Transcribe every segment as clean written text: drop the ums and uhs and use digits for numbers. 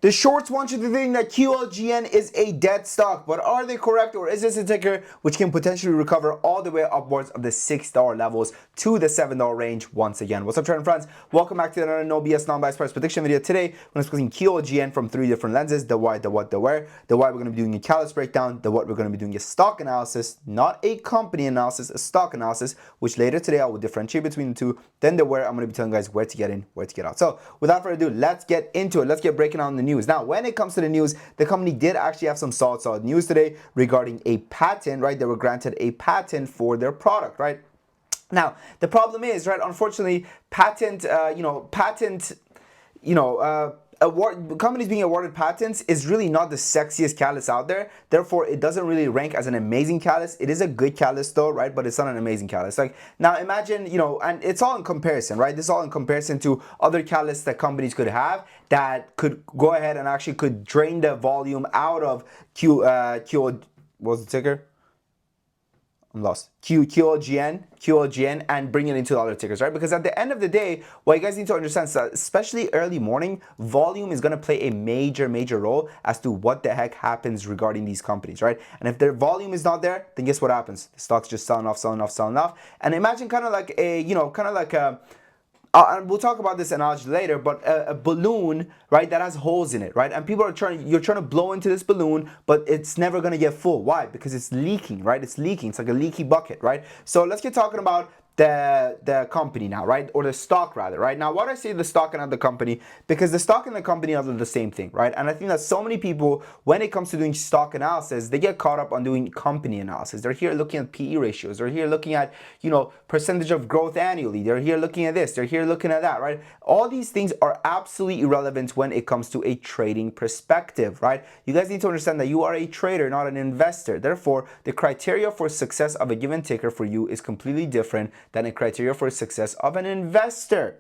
The shorts want you to think that Qlgn is a dead stock, but are they correct, or is this a ticker which can potentially recover all the way upwards of the $6 levels to the $7 range once again? What's up, trading friends? Welcome back to another no BS non-biased price prediction video. Today, we're discussing Qlgn from three different lenses: the why, the what, the where. The why, we're going to be doing a catalyst breakdown. The what, we're going to be doing a stock analysis, not a company analysis, a stock analysis, which later today I will differentiate between the two. Then the where, I'm going to be telling you guys where to get in, where to get out. So without further ado, let's get into it. Let's get breaking down the news. Now, when it comes to the news, the company did actually have some solid news today regarding a patent, right? They were granted a patent for their product, right? Now, the problem is, right, unfortunately, companies being awarded patents is really not the sexiest catalyst out there. Therefore, it doesn't really rank as an amazing catalyst. It is a good catalyst though, right? But it's not an amazing catalyst. Like, now imagine, and it's all in comparison, right? This is all in comparison to other catalysts that companies could have that could go ahead and actually could drain the volume out of what was the ticker? I'm lost. Qlgn, and bring it into the other tickers, right? Because at the end of the day, what you guys need to understand is that especially early morning, volume is going to play a major role as to what the heck happens regarding these companies, right? And if their volume is not there, then guess what happens? The stock's just selling off. And imagine kind of like and we'll talk about this analogy later, but a balloon, right, that has holes in it, right? And you're trying to blow into this balloon, but it's never going to get full. Why? Because it's leaking, right? It's leaking. It's like a leaky bucket, right? So let's get talking about the company now, right? Or the stock rather, right? Now, why do I say the stock and not the company? Because the stock and the company are the same thing, right? And I think that so many people, when it comes to doing stock analysis, they get caught up on doing company analysis. They're here looking at PE ratios. They're here looking at, percentage of growth annually. They're here looking at this. They're here looking at that, right? All these things are absolutely irrelevant when it comes to a trading perspective, right? You guys need to understand that you are a trader, not an investor. Therefore, the criteria for success of a given ticker for you is completely different than a criteria for success of an investor.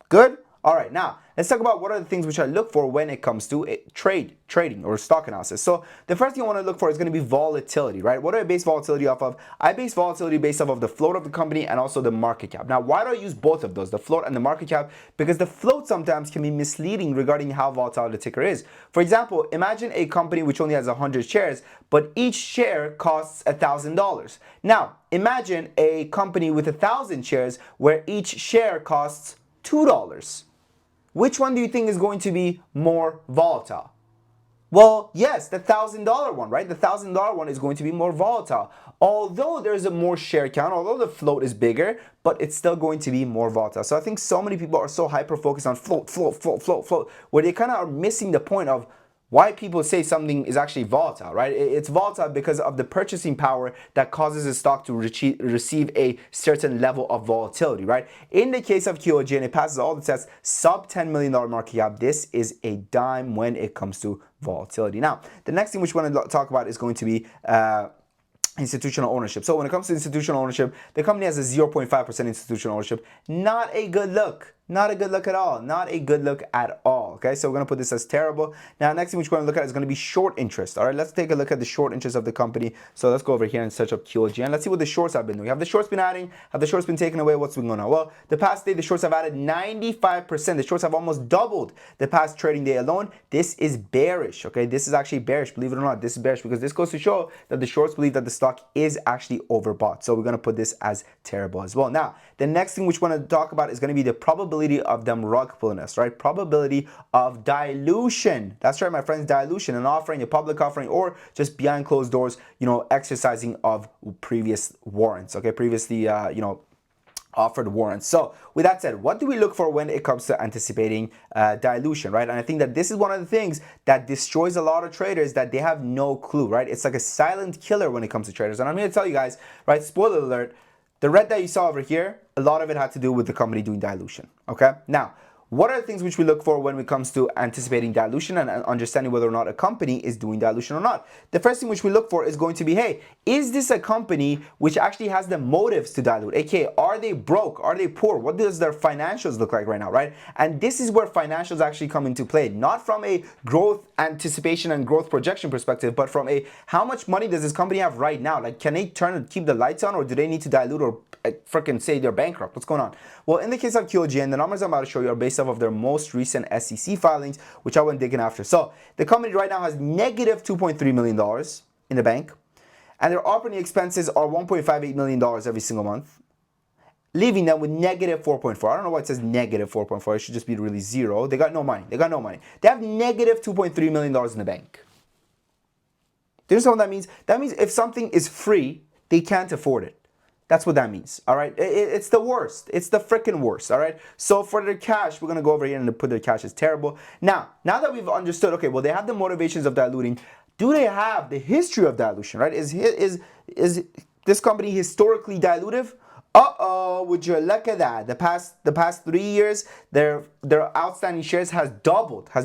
Good? All right, now let's talk about what are the things which I look for when it comes to trading or stock analysis. So the first thing I want to look for is going to be volatility, right? What do I base volatility off of? I base volatility based off of the float of the company and also the market cap. Now, why do I use both of those, the float and the market cap? Because the float sometimes can be misleading regarding how volatile the ticker is. For example, imagine a company which only has 100 shares, but each share costs $1,000. Now, imagine a company with 1,000 shares where each share costs $2. Which one do you think is going to be more volatile? Well, yes, the $1,000 one, right? The $1,000 one is going to be more volatile. Although there's a more share count, although the float is bigger, but it's still going to be more volatile. So I think so many people are so hyper-focused on float, where they kind of are missing the point of why people say something is actually volatile, right? It's volatile because of the purchasing power that causes a stock to receive a certain level of volatility, right? In the case of Qlgn, it passes all the tests, sub $10 million market cap. This is a dime when it comes to volatility. Now, the next thing which we want to talk about is going to be institutional ownership. So when it comes to institutional ownership, the company has a 0.5% institutional ownership. Not a good look. Not a good look at all. Not a good look at all. Okay, so we're going to put this as terrible. Now, next thing which we're going to look at is going to be short interest. All right, let's take a look at the short interest of the company. So let's go over here and search up Qlgn. Let's see what the shorts have been doing. Have the shorts been adding? Have the shorts been taken away? What's been going on? Well, the past day, the shorts have added 95%. The shorts have almost doubled the past trading day alone. This is bearish. Okay, this is actually bearish. Believe it or not, this is bearish because this goes to show that the shorts believe that the stock is actually overbought. So we're going to put this as terrible as well. Now, the next thing which we want to talk about is going to be the probability of them rug pulling us, right? Probability of dilution. That's right, my friends, dilution, an offering, a public offering, or just behind closed doors, exercising of previous warrants, okay? Previously, offered warrants. So with that said, what do we look for when it comes to anticipating dilution, right? And I think that this is one of the things that destroys a lot of traders, that they have no clue, right? It's like a silent killer when it comes to traders. And I'm here to tell you guys, right, spoiler alert, the red that you saw over here, a lot of it had to do with the company doing dilution, okay? Now, what are the things which we look for when it comes to anticipating dilution and understanding whether or not a company is doing dilution or not? The first thing which we look for is going to be, hey, is this a company which actually has the motives to dilute? AKA, are they broke? Are they poor? What does their financials look like right now, right? And this is where financials actually come into play, not from a growth anticipation and growth projection perspective, but from a how much money does this company have right now? Like, can they keep the lights on, or do they need to dilute, or freaking say they're bankrupt? What's going on? Well, in the case of Qlgn, the numbers I'm about to show you are based off of their most recent SEC filings, which I went digging after. So the company right now has negative $2.3 million in the bank, and their operating expenses are $1.58 million every single month, leaving them with negative 4.4. I don't know why it says negative 4.4. It should just be really zero. They got no money. They got no money. They have negative $2.3 million in the bank. Do you understand what that means? That means if something is free, they can't afford it. That's what that means, all right? It's the worst. It's the freaking worst, all right? So for their cash, we're going to go over here and put their cash as terrible. Now that we've understood, okay, well, they have the motivations of diluting. Do they have the history of dilution, right? Is this company historically dilutive? Uh-oh, would you look at that? The past 3 years, their outstanding shares has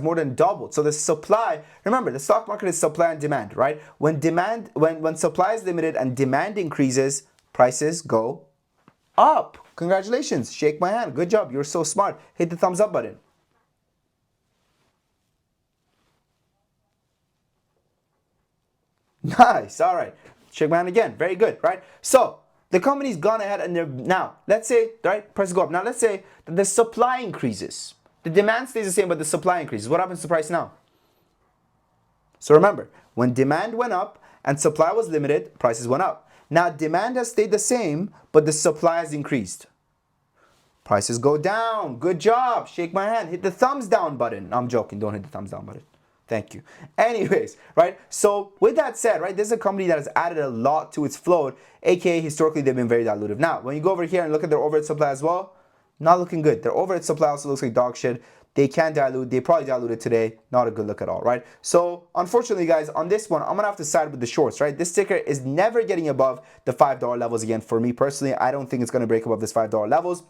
more than doubled. So the supply, remember, the stock market is supply and demand, right? When supply is limited and demand increases, prices go up. Congratulations, shake my hand. Good job, you're so smart. Hit the thumbs up button. Nice, all right. Shake my hand again, very good, right? So the company's gone ahead and they're now, let's say, right, prices go up. Now let's say that the supply increases. The demand stays the same, but the supply increases. What happens to the price now? So remember, when demand went up and supply was limited, prices went up. Now demand has stayed the same, but the supply has increased. Prices go down. Good job. Shake my hand. Hit the thumbs down button. I'm joking. Don't hit the thumbs down button. Thank you. Anyways, right? So with that said, right, this is a company that has added a lot to its float, aka historically they've been very dilutive. Now, when you go over here and look at their overhead supply as well, not looking good. Their overhead supply also looks like dog shit. They can dilute. They probably diluted today. Not a good look at all, right? So unfortunately, guys, on this one, I'm gonna have to side with the shorts, right? This ticker is never getting above the $5 levels again. For me personally, I don't think it's gonna break above this $5 levels.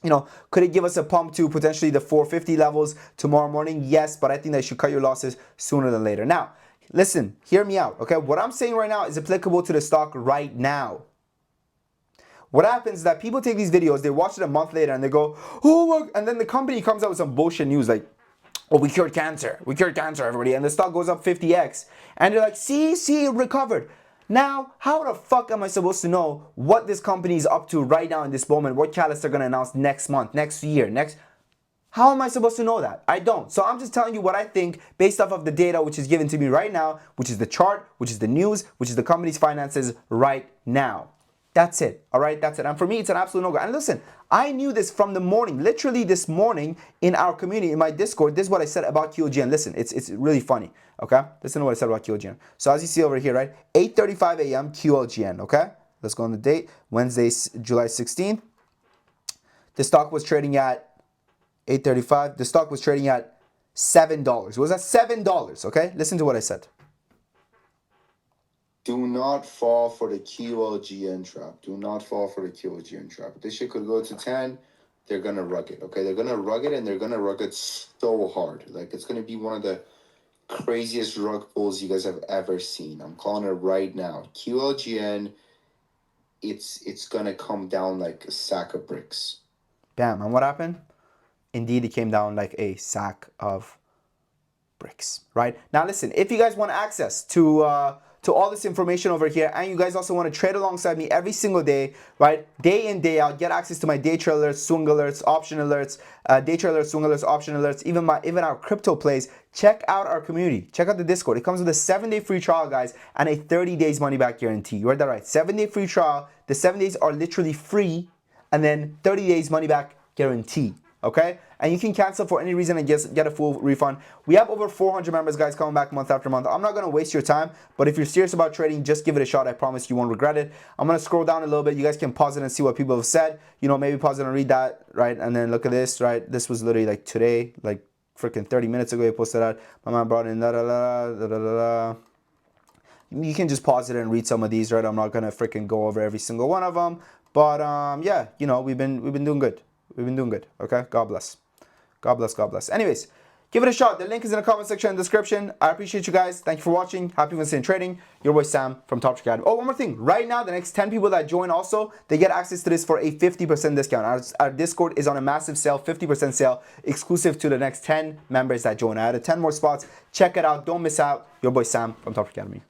You know, could it give us a pump to potentially the 450 levels tomorrow morning? Yes, but I think that you should cut your losses sooner than later. Now, listen, hear me out, okay? What I'm saying right now is applicable to the stock right now. What happens is that people take these videos, they watch it a month later and they go, oh, and then the company comes out with some bullshit news like, oh, we cured cancer, everybody, and the stock goes up 50x, and they're like, see, it recovered. Now, how the fuck am I supposed to know what this company is up to right now in this moment, what catalyst they're going to announce next month, next year, how am I supposed to know that? I don't. So I'm just telling you what I think based off of the data which is given to me right now, which is the chart, which is the news, which is the company's finances right now. That's it, all right? That's it. And for me, it's an absolute no-go. And listen, I knew this from the morning, literally this morning in our community, in my Discord. This is what I said about Qlgn. Listen, it's really funny, okay? Listen to what I said about Qlgn. So as you see over here, right? 8:35 a.m. Qlgn, okay? Let's go on the date. Wednesday, July 16th. The stock was trading at 8:35. The stock was trading at $7. It was at $7, okay? Listen to what I said. Do not fall for the Qlgn trap. Do not fall for the Qlgn trap. This shit could go to 10. They're going to rug it, okay? They're going to rug it, and they're going to rug it so hard. Like, it's going to be one of the craziest rug pulls you guys have ever seen. I'm calling it right now. Qlgn, it's going to come down like a sack of bricks. Bam. And what happened? Indeed, it came down like a sack of bricks, right? Now, listen, if you guys want access to all this information over here, and you guys also want to trade alongside me every single day, right? Day in, day out, get access to my day trade alerts, swing alerts, option alerts, day trade alerts, swing alerts, option alerts, even our crypto plays. Check out our community. Check out the Discord. It comes with a 7-day free trial, guys, and a 30 days money back guarantee. You heard that right. 7-day free trial. The 7 days are literally free, and then 30 days money back guarantee. Okay? And you can cancel for any reason and get a full refund. We have over 400 members, guys, coming back month after month. I'm not going to waste your time, but if you're serious about trading, just give it a shot. I promise you won't regret it. I'm going to scroll down a little bit. You guys can pause it and see what people have said. You know, maybe pause it and read that, right? And then look at this, right? This was literally like today, like freaking 30 minutes ago. I posted that. My man brought in You can just pause it and read some of these, right? I'm not going to freaking go over every single one of them. But yeah, you know, we've been doing good. We've been doing good, okay? God bless. God bless, God bless. Anyways, give it a shot. The link is in the comment section and description. I appreciate you guys. Thank you for watching. Happy Wednesday in trading. Your boy Sam from Top Academy. Oh, one more thing. Right now, the next 10 people that join also, they get access to this for a 50% discount. Our Discord is on a massive sale, 50% sale, exclusive to the next 10 members that join. I added 10 more spots. Check it out. Don't miss out. Your boy Sam from Top Academy.